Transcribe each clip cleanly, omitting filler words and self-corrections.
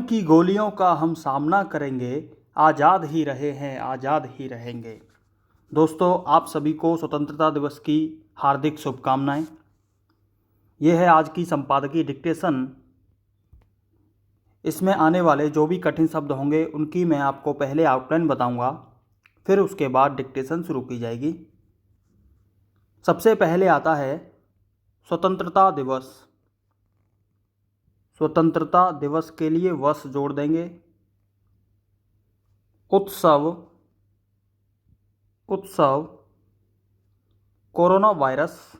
की गोलियों का हम सामना करेंगे, आज़ाद ही रहे हैं, आज़ाद ही रहेंगे। दोस्तों, आप सभी को स्वतंत्रता दिवस की हार्दिक शुभकामनाएं। यह है आज की संपादकीय डिक्टेशन। इसमें आने वाले जो भी कठिन शब्द होंगे उनकी मैं आपको पहले आउटलाइन बताऊंगा, फिर उसके बाद डिक्टेशन शुरू की जाएगी। सबसे पहले आता है स्वतंत्रता दिवस। स्वतंत्रता दिवस के लिए वर्ष जोड़ देंगे। उत्सव, उत्सव। Corona virus,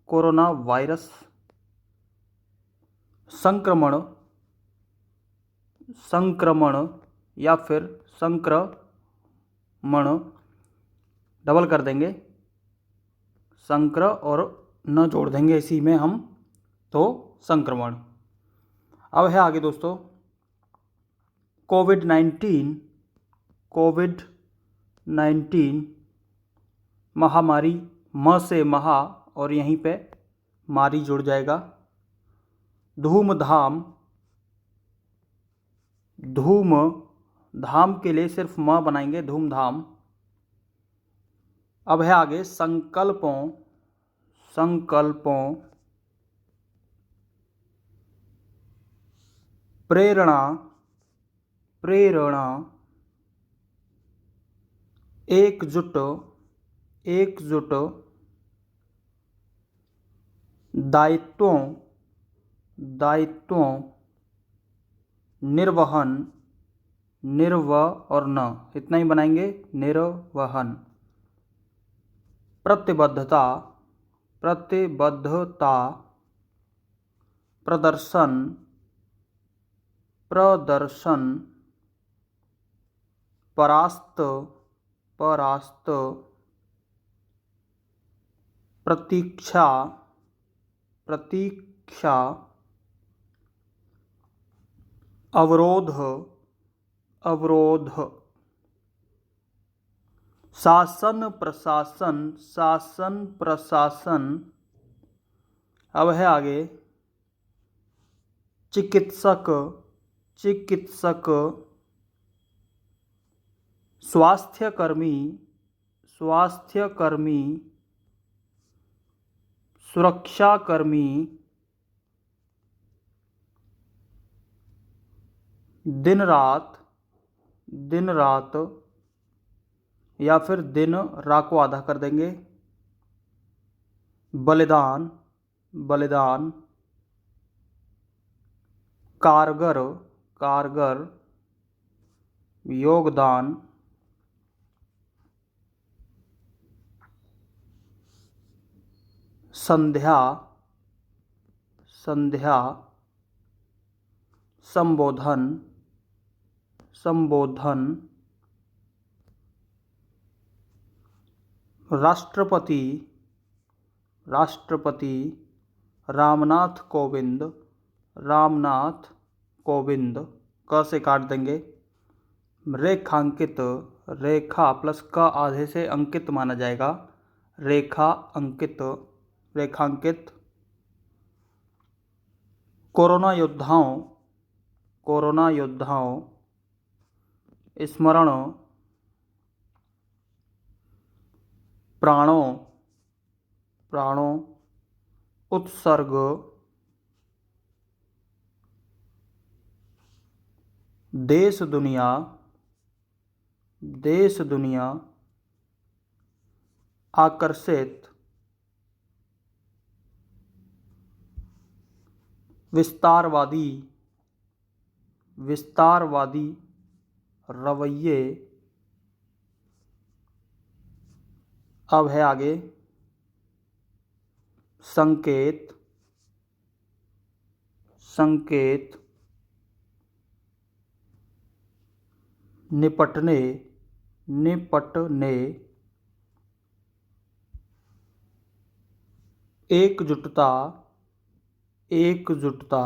corona virus. संक्रमण, संक्रमण या फिर संक्रमण, डबल कर देंगे, संक्र और न जोड़ देंगे इसी में हम, तो संक्रमण। अब है आगे दोस्तों कोविड-19, कोविड-19 महामारी, म से महा और यहीं पे मारी जुड़ जाएगा। धूमधाम, धूम धाम के लिए सिर्फ म बनाएंगे, धूमधाम। अब है आगे संकल्पों, संकल्पों। प्रेरणा, प्रेरणा। एकजुट, एकजुट। दायित्वों, दायित्वों। निर्वहन, निर्व और न इतना ही बनाएंगे, निर्वहन। प्रतिबद्धता, प्रतिबद्धता। प्रदर्शन, प्रदर्शन। परास्त, परास्त। प्रतीक्षा, प्रतीक्षा। अवरोध, अवरोध। शासन प्रशासन, शासन प्रशासन। अब है आगे चिकित्सक, चिकित्सक। स्वास्थ्यकर्मी, स्वास्थ्यकर्मी। सुरक्षाकर्मी। दिन रात, दिन रात या फिर दिन रा को आधा कर देंगे। बलिदान, बलिदान। कारगर, कारगर। योगदान। संध्या, संध्या। संबोधन, संबोधन। राष्ट्रपति, राष्ट्रपति। रामनाथ कोविंद, रामनाथ कोविंद। क से काट देंगे। रेखांकित, रेखा प्लस क आधे से अंकित माना जाएगा, रेखा अंकित, रेखांकित। कोरोना योद्धाओं, कोरोना योद्धाओं। स्मरण, प्राणों, प्राणों। उत्सर्ग, देश दुनिया, देश दुनिया। आकर्षित, विस्तारवादी, विस्तारवादी रवैये। अब है आगे संकेत, संकेत। निपटने, निपटने। एकजुटता, एकजुटता।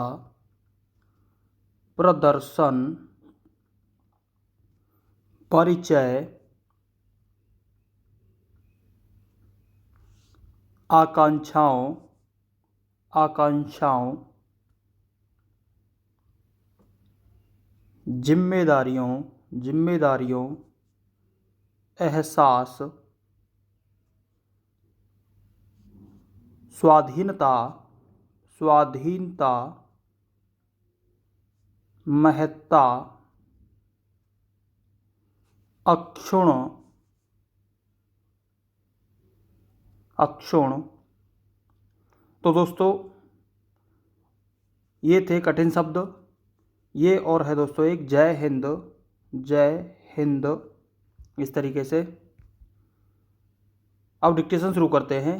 प्रदर्शन, परिचय। आकांक्षाओं, आकांक्षाओं। जिम्मेदारियों जिम्मेदारियों एहसास, स्वाधीनता स्वाधीनता, महत्ता, अक्षुण अक्षुण। तो दोस्तों ये थे कठिन शब्द। ये और है दोस्तों एक जय हिंद, जय हिंद, इस तरीके से। अब डिक्टेशन शुरू करते हैं।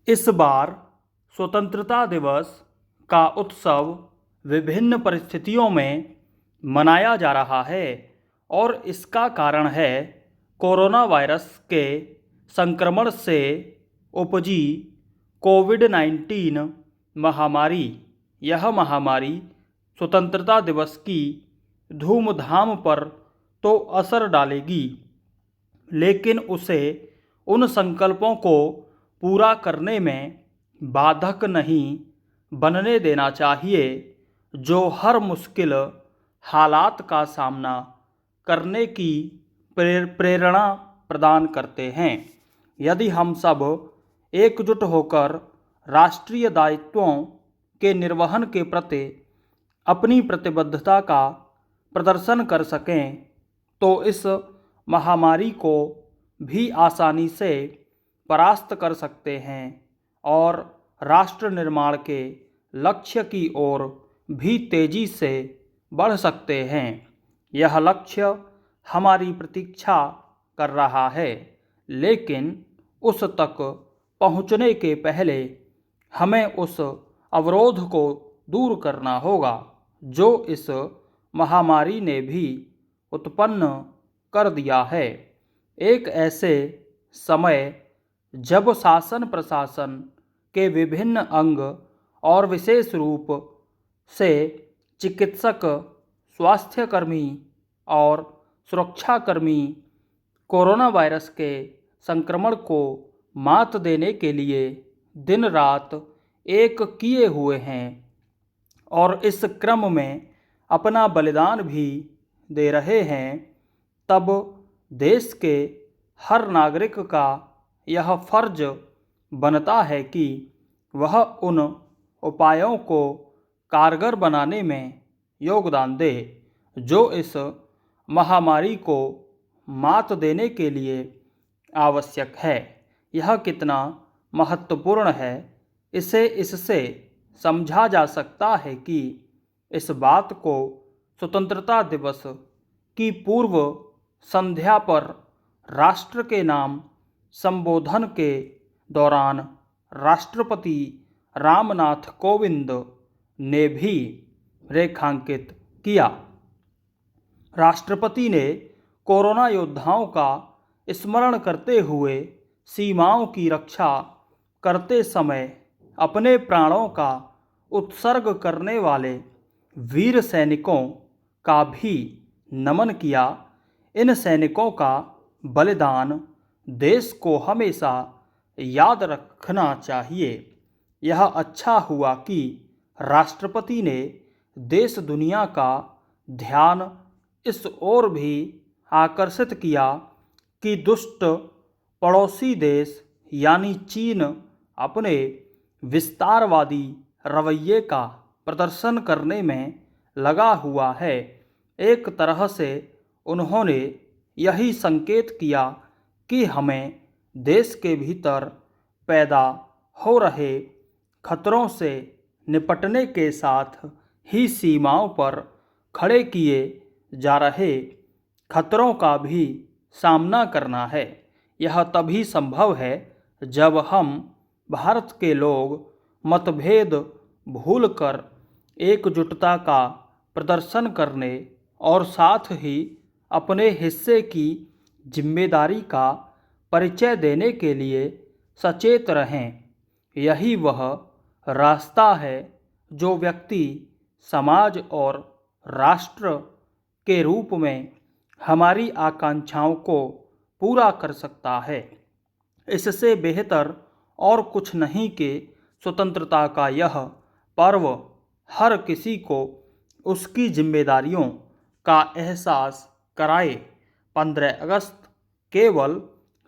इस बार स्वतंत्रता दिवस का उत्सव विभिन्न परिस्थितियों में मनाया जा रहा है और इसका कारण है कोरोना वायरस के संक्रमण से उपजी कोविड-19 महामारी। यह महामारी स्वतंत्रता दिवस की धूमधाम पर तो असर डालेगी, लेकिन उसे उन संकल्पों को पूरा करने में बाधक नहीं बनने देना चाहिए जो हर मुश्किल हालात का सामना करने की प्रेरणा प्रदान करते हैं। यदि हम सब एकजुट होकर राष्ट्रीय दायित्वों के निर्वहन के प्रति अपनी प्रतिबद्धता का प्रदर्शन कर सकें तो इस महामारी को भी आसानी से परास्त कर सकते हैं और राष्ट्र निर्माण के लक्ष्य की ओर भी तेजी से बढ़ सकते हैं। यह लक्ष्य हमारी प्रतीक्षा कर रहा है, लेकिन उस तक पहुंचने के पहले हमें उस अवरोध को दूर करना होगा जो इस महामारी ने भी उत्पन्न कर दिया है। एक ऐसे समय जब शासन प्रशासन के विभिन्न अंग और विशेष रूप से चिकित्सक, स्वास्थ्यकर्मी और सुरक्षाकर्मी कोरोना वायरस के संक्रमण को मात देने के लिए दिन रात एक किए हुए हैं और इस क्रम में अपना बलिदान भी दे रहे हैं, तब देश के हर नागरिक का यह फर्ज बनता है कि वह उन उपायों को कारगर बनाने में योगदान दे जो इस महामारी को मात देने के लिए आवश्यक है। यह कितना महत्वपूर्ण है इसे इससे समझा जा सकता है कि इस बात को स्वतंत्रता दिवस की पूर्व संध्या पर राष्ट्र के नाम संबोधन के दौरान राष्ट्रपति रामनाथ कोविंद ने भी रेखांकित किया। राष्ट्रपति ने कोरोना योद्धाओं का स्मरण करते हुए सीमाओं की रक्षा करते समय अपने प्राणों का उत्सर्ग करने वाले वीर सैनिकों का भी नमन किया। इन सैनिकों का बलिदान देश को हमेशा याद रखना चाहिए। यह अच्छा हुआ कि राष्ट्रपति ने देश दुनिया का ध्यान इस ओर भी आकर्षित किया कि दुष्ट पड़ोसी देश यानी चीन अपने विस्तारवादी रवैये का प्रदर्शन करने में लगा हुआ है। एक तरह से उन्होंने यही संकेत किया कि हमें देश के भीतर पैदा हो रहे खतरों से निपटने के साथ ही सीमाओं पर खड़े किए जा रहे खतरों का भी सामना करना है। यह तभी संभव है जब हम भारत के लोग मतभेद भूलकर एकजुटता का प्रदर्शन करने और साथ ही अपने हिस्से की जिम्मेदारी का परिचय देने के लिए सचेत रहें। यही वह रास्ता है जो व्यक्ति, समाज और राष्ट्र के रूप में हमारी आकांक्षाओं को पूरा कर सकता है। इससे बेहतर और कुछ नहीं कि स्वतंत्रता का यह पर्व हर किसी को उसकी जिम्मेदारियों का एहसास कराए। 15 अगस्त केवल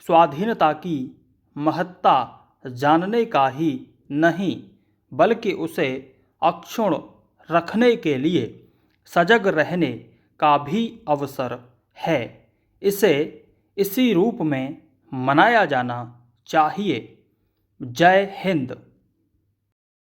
स्वाधीनता की महत्ता जानने का ही नहीं, बल्कि उसे अक्षुण्ण रखने के लिए सजग रहने का भी अवसर है। इसे इसी रूप में मनाया जाना चाहिए। जय हिंद।